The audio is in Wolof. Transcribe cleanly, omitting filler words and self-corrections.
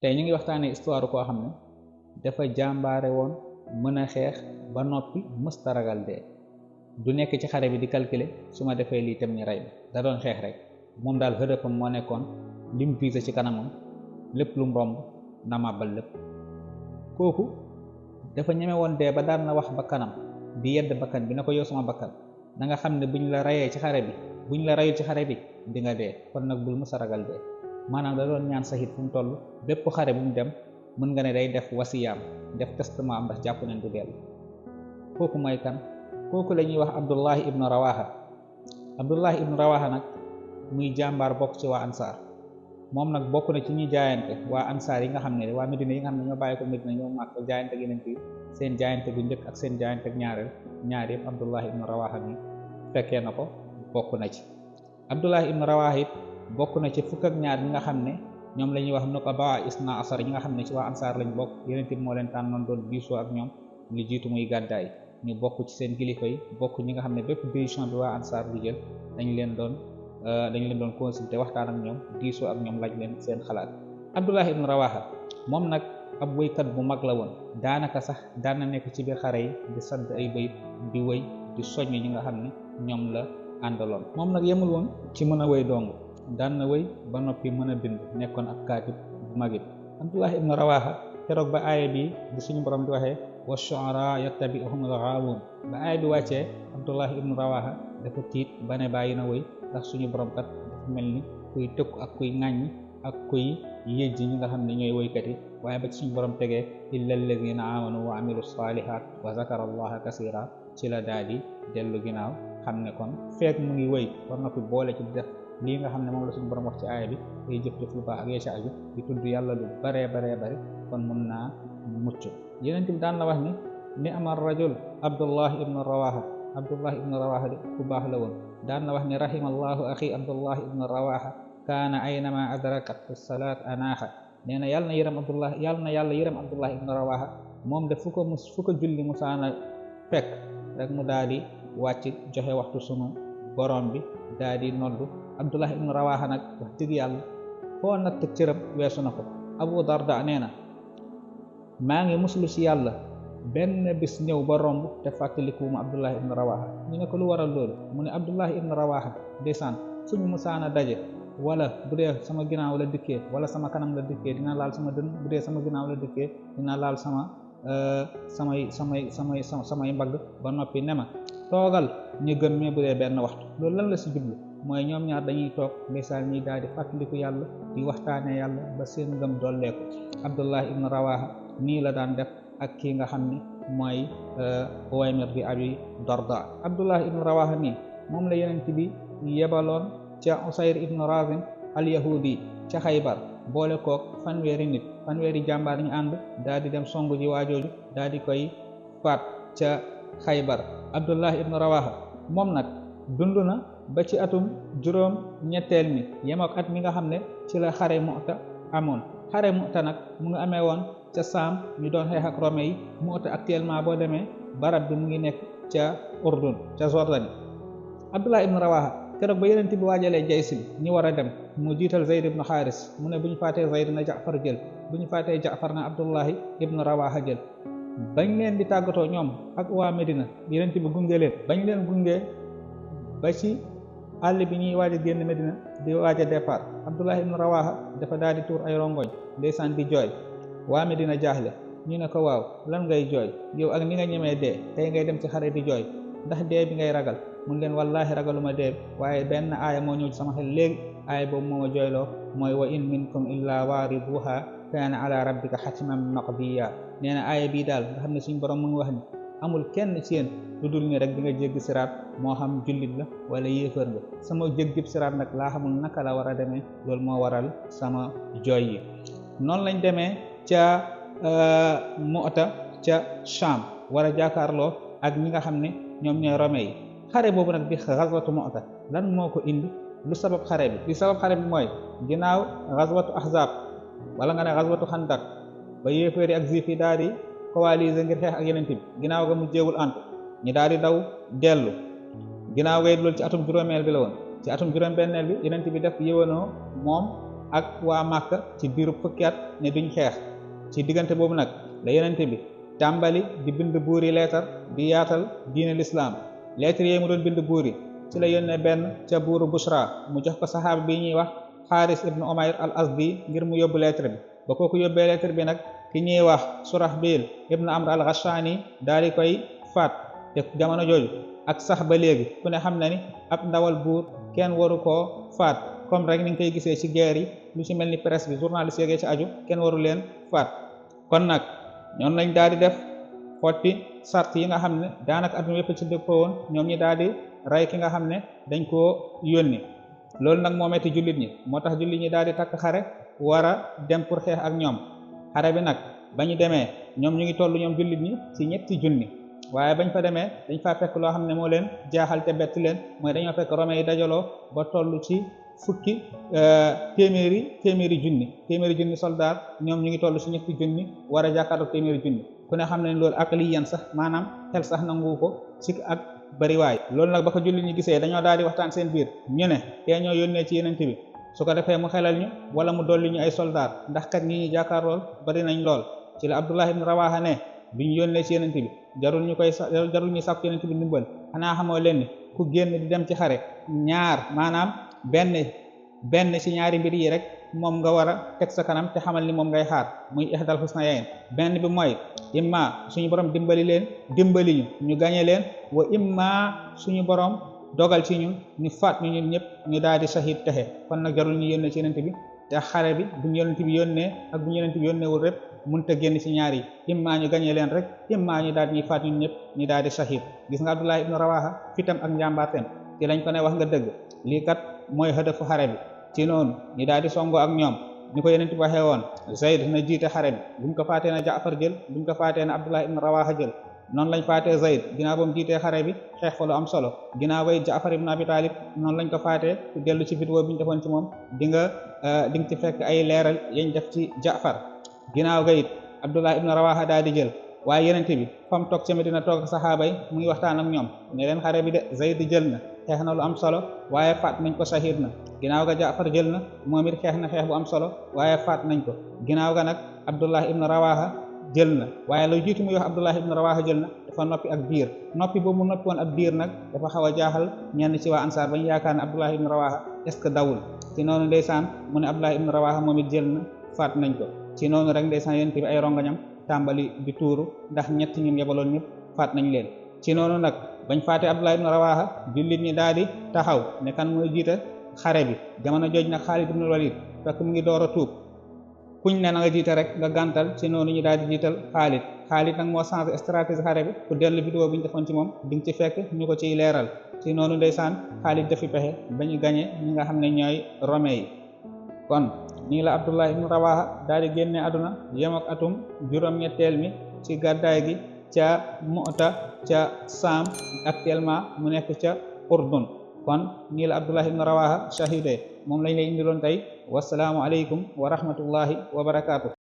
tey ñu ngi waxtaanee histoire koo xam ne dafa jàmbaare woon mën a xeex ba noppi mësta ragal dee du nekk ci xare bi di calculer su ma defee lii tam ñu rey ma da doon xeex rek moom daal hëdëfam moo nekkoon lim visé ci kanamam lépp lu mu romb na màbbal lépp. kooku dafa ñeme woon dee ba daan na wax bakkanam di yedd bakkan bi na ko yow sama bakkan da nga xam ne buñ la rayee ci xare bi buñ la rayul ci xare bi di nga dee kon nag bul mësa ragal dee. maanaam da doon ñaan sahid fu mu toll bépp xare bu mu dem mën nga ne day def wasiyaam def testament am ndax jàpp nañ du dellu. kooku mooy kan? kooku la ñuy wax Abdullahi ibnu Rawaha. Abdullahi ibnu Rawaha nag muy jàmbaar bokk ci waa ansaar. moom nag bokk na ci ñi jaayante waa ansaar yi nga xam ne waa Medina yi nga xam ne ñoo bàyyi ko Medina ñoo màkk jaayante gi nañ fi seen jaayante bu njëkk ak seen jaayante ak ñaar yëpp Abdullahi ibnu Rawaha mi fekkee na ko bokk na ci. Abdullahi ibnu Rawaha it bokk na ci fukk ak ñaar ñi nga xam ne ñoom la ñuy wax nuqaba isna asar ñi nga xam ne ci waa ansaar lañ bokk. Yonent bi moo leen tànnoon doon diisoo ak ñoom li jiitu muy gàddaay ñu bokk ci seen kilifa yi bokk ñi nga xam ne bépp décision bi waa ansaar di jël dañ leen doon consulter waxtaan ak ñoom diisoo ak ñoom laaj leen seen xalaat. Abdullahi ibn Rawaha moom nag ab wëykat bu mag la woon daanaka sax daan na nekk ci biir xare yi di sadd ay bayit di wëy di soññ ñi nga xam ne ñoom la àndaloon. moom nag yemul woon ci mën a wëy dong daan na wëy ba noppi mën a bind nekkoon ak kaatib bu magit. Abdullahi ibn Rawaha keroog ba aaya bi di suñu borom di waxee wa shu'ara yattabi'uhum al-ghaawun ba aaya bi wàccee Abdullahi ibn Rawaha dafa tiit ba ne bàyyi na wëy ndax suñu borom kat dafa mel ni kuy tëkku ak kuy ŋàññi ak kuy yëjji ñi nga xam ne ñooy woykat yi waaye ba ci suñu borom tegee illa alladhina amanu wa amilu salihat wa zakara allaha kasira ci la daal di dellu ginnaaw xam ne kon feek mu ngi wëy war na fi boole ci def lii nga xam ne moom la suñu borom wax ci aaya bi day jëf-jëf lu baax ak yeeca aju di tudd yàlla lu baree bari kon mun naa mucc. Yonent bi daan la wax ni amar rajul Abdullahi ibn Rawaha Abdullahi ibn Rawaha de ku baax la woon daan na wax ni rahimallahu axi Abdullahi ibn Rawaha kaana aynama adrakat fi salaat anaaxa nee na yàlla na yërëm Abdullahi yàlla na yàlla yërëm Abdullahi ibn Rawaha moom de fu ko julli musaana fekk rek mu daal di wàcc joxe waxtu sunu borom bi daal di noddu. Abdullahi ibn Rawaha nag wax dëgg yàlla foo natt cërëb weesu na ko. Abu Darda nee na maa ngi muslu ci yàlla benn bis ñëw ba romb te fàttalikuwuma Abdullahi ibn Rawaha. ñu ne ko lu waral loolu mu ne Abdullahi ibn Rawaha ndeysaan suñu musaana daje wala bu dee sama ginnaaw la dikkee wala sama kanam la dikkee dina laal sama dënn bu dee sama ginnaaw la dikkee dina laal samay mbagg ba noppi ne ma toogal ñu gën mais bu dee benn waxtu. loolu lan la ci jublu mooy ñoom ñaar dañuy toog ndeysaan ñi daal di fàttaliku yàlla di waxtaanee yàlla ba seen ngëm dolleeku. Abdullahi ibn Rawaha nii la daan def ak kii nga xam ne mooy Uwaymir bi Abi Darda. Abdullahi ibn Rawaha nii moom la Yonent bi yebaloon ca Usayr ibn Razin al yahudi ca Xaybar boole koog fanweeri jàmbaar ñu ànd daal di dem songu ji waajooju daal di koy faat ca Xaybar. Abdullahi ibn Rawaha moom nag dund na ba ci atum juróom ñetteel mi yem ak at mi nga xam ne ci la xare Mu'ta amoon. xare Mu'ta nag mu ngi amee woon ca Saam ñu doon xeex ak Rome yi. Mu'ta actuellement boo demee barab bi mu ngi nekk ca Urdun ca Jordanie. Abdullah ibn Rawaha keroog ba Yonent bi waajalee jaysi bi ñu war a dem mu jiital Zayd ibn Xaaris mu ne bu ñu faatee Zayd na Jaafar jël bu ñu faatee Jaafar na Abdullahi ibn Rawaha jël. bañ leen di tàggatoo ñoom ak waa Medina Yonent bi gunge leen bañ leen gunge ba ci àll bi ñuy waaj a génn Medina di waaj a départ. Abdullahi ibn Rawaha dafa daal di tuur ay rongoñ ndeysaan di jooy. waa Medina jaaxle ñu ne ko waaw lan ngay jooy yow ak ni nga ñemee dee tey ngay dem ci xare di jooy ndax dee bi ngay ragal mun leen wallahi ragaluma dee waaye benn aaya moo ñëw ci sama xel léegi aaya boobu moo ma jooyloo mooy wa in minkum illa waariduha kaana ala rabbika xatman maqdiya. nee na aaya bii daal nga xam ne suñ borom mu ngi wax ni amul kenn ci yéen lu dul ni rek di nga jéggi siraat moo xam jullit la wala yéefar nga. sama jéggi siraat nag laa xamul naka la war a demee loolu moo waral sama jooy yi. noonu lañ demee ca Mu'ta ca Sham war a jàkkaarloo ak ñi nga xam ne ñoom ñooy Rome yi. xare boobu nag di xazwatu Mu'ta lan moo ko indi lu sabab xare bi li sabab xare bi mooy ginnaaw xazwatu Ahzab wala nga ne xazwatu Xandaq ba yéeféeri ak juif yi daal di coaliser ngir xeex ak Yonent bi ginnaaw ga mu jéewul antu ñi daal di daw dellu. ginnaaw ga loolu ci atum juróomeel bi la woon. ci atum juróom-benneel bi Yonent bi def yëwanoo moom ak waa Màkka ci diiru fukki at ne duñ xeex. ci diggante boobu nag la yonente bi tàmbali di bind buuri leetar di yaatal diine lislaam. leetar yooyu mu doon bind buuri ci la yónnee benn ca buuru Busra mu jox ko saxaaba bi ñuy wax Xaaris ibnu Umayr al Asdi ngir mu yóbbu lettre bi. ba kooku yóbbee lettre bi nag ki ñuy wax Surahbil ibnu Amr al Ghashani daal di koy faat. te jamono jooju ak sax ba léegi ku ne xam na ni ab ndawal buur kenn waru koo faat, comme rek ni nga koy gisee ci guerre yi lu ci mel ni presse bi journaliste yeegee ci aju kenn waru leen faat. kon nag ñoom lañ daal di def xotti sart yi nga xam ne daanaka adduna yëpp ci dëppoo woon, ñoom ñi daal di rey ki nga xam ne dañ koo yónni. loolu nag moo metti jullit ñi, moo tax jullit ñi daal di takk xare war a dem pour xeex ak ñoom. xare bi nag ba ñu demee ñoom ñu ngi toll ñoom jullit ñi ci 3 junni, waaye bañ fa demee dañ faa fekk loo xam ne moo leen jaaxal te bett leen, mooy dañoo fekk Romains yi dajaloo ba toll ci fukki téeméeri junni soldat, ñoom ñu ngi toll ci 3 junni war a jàkkaarloog téeméeri junni. ku ne xam ne loolu ak li yan sax maanaam xel sax nangu ko ci ak bariwaay. loolu nag ba ko jullit ñi gisee dañoo daal di waxtaan seen biir, ñu ne tey ñoo yónnee ci yeneen bi su ko defee mu xelal ñu wala mu dolli ñu ay soldat, ndax kat ñi ñu jàkkaarlool bari nañ lool. ci la Abdullah ibn Rawaha ne bi ñu yónnee ci yeneen bi jarul ñu sàkku yeneen bi ndimbal, xanaa xamoo leen ni ku génn di dem ci xare ñaar maanaam benn ci ñaari mbir yi rek moom nga war a teg sa kanam te xamal ni moom ngay xaar, muy ihdal husnayayn. benn bi mooy imma suñu borom dimbali ñu gañe leen, wa imma suñu borom dogal ci ñun ñu faat ñu ñun ñëpp ñu daal di shahid texe. kon nag jarul ñu yónnee ci yeneen bi, te xare bi buñu yeneen bi yónnee ak buñu yeneen bi yónneewul rek mënta génn ci ñaar yi, imma ñu gañe leen rek, imma ñu daal di ñuy faat ñun ñëpp ñu daal di shahid. gis nga Abdullah ibn Rawaha fitam ak njàmbaarteem ci lañ ko ne wax nga dëgg, lii kat mooy hadafu xare bi. ci noonu ñu daal di songo ak ñoom ñu ko yeneen bi waxee woon, Zayd na jiite xare bi, buñ ko faatee na Jaafar jël, buñ ko faatee na Abdullah ibn Rawaha jël. noonu lañ faatee Zayd ginnaaw ba mu jiitee xare bi xeex fa lu am solo. ginnaaw bay Jaafar ibn Abi Talib noonu lañ ko faatee. ku dellu ci vidéo bi ñu defoon ci moom di nga ci fekk ay leeral yañ def ci Jaafar. ginnaaw ga it Abdullah ibn Rawaha daal di jël, waaye yeneen bi fa mu toog ca Medina toog ak saxaaba yi mu ngi waxtaan ak ñoom ne leen xare bi de Zayd jël na, xeex na lu am solo waaye faat nañ ko shahid na. ginnaaw ga Jaafar jël na, moom it xeex na xeex bu am solo waaye faat nañ ko. ginnaaw ga nag Abdullah ibn Rawaha jël na, waaye lu jiitu muy wax Abdullah ibn Rawaha jël na dafa noppi ak diir. noppi boobu mu noppi woon ab diir nag dafa xaw a jaaxal ñenn ci waa ansaar bañ yaakaar ne Abdullah ibn Rawaha est-ce que dawul. ci noonu ndeysaan mu ne Abdullah ibn Rawaha moom it jël na, faat nañ ko. ci noonu rek ndeysaan yonent bi ay rongañam tàmbali di tuuru, ndax ñett ñun yebaloon ñëpp faat nañ leen. ci noonu nag bañ faatee Abdullah ibn Rawaha jullit ñi daal di taxaw ne kan mooy jiite xare bi. jamono jooj nag Xaalid ibn Walid fekk mu ngi door a tuub, kuñ ne na nga jiite rek nga gàntal. ci noonu ñu daal di jiital Xaalid nag moo changé stratégie xare bi. ku dellu vidéo bi ñu defoon ci moom di nga ci fekk ñu ko ciy leeral. ci noonu ndeysaan Xaalid dafi pexe ba ñu gañe ñi nga xam ne ñooy Romains yi. kon nii la Abdullah ibn Rawaha daal di génne àdduna yem ak atum juróom-ñetteel mi ci gàddaay gi ca Mu'ta ca Saam, actuellement mu nekk ca Urdun. kon nii la Abdullah ibn Rawaha shahide. moom lañ lay indiloon tey. wasalaamu aleykum wa rahmatullahi wa barakaatu.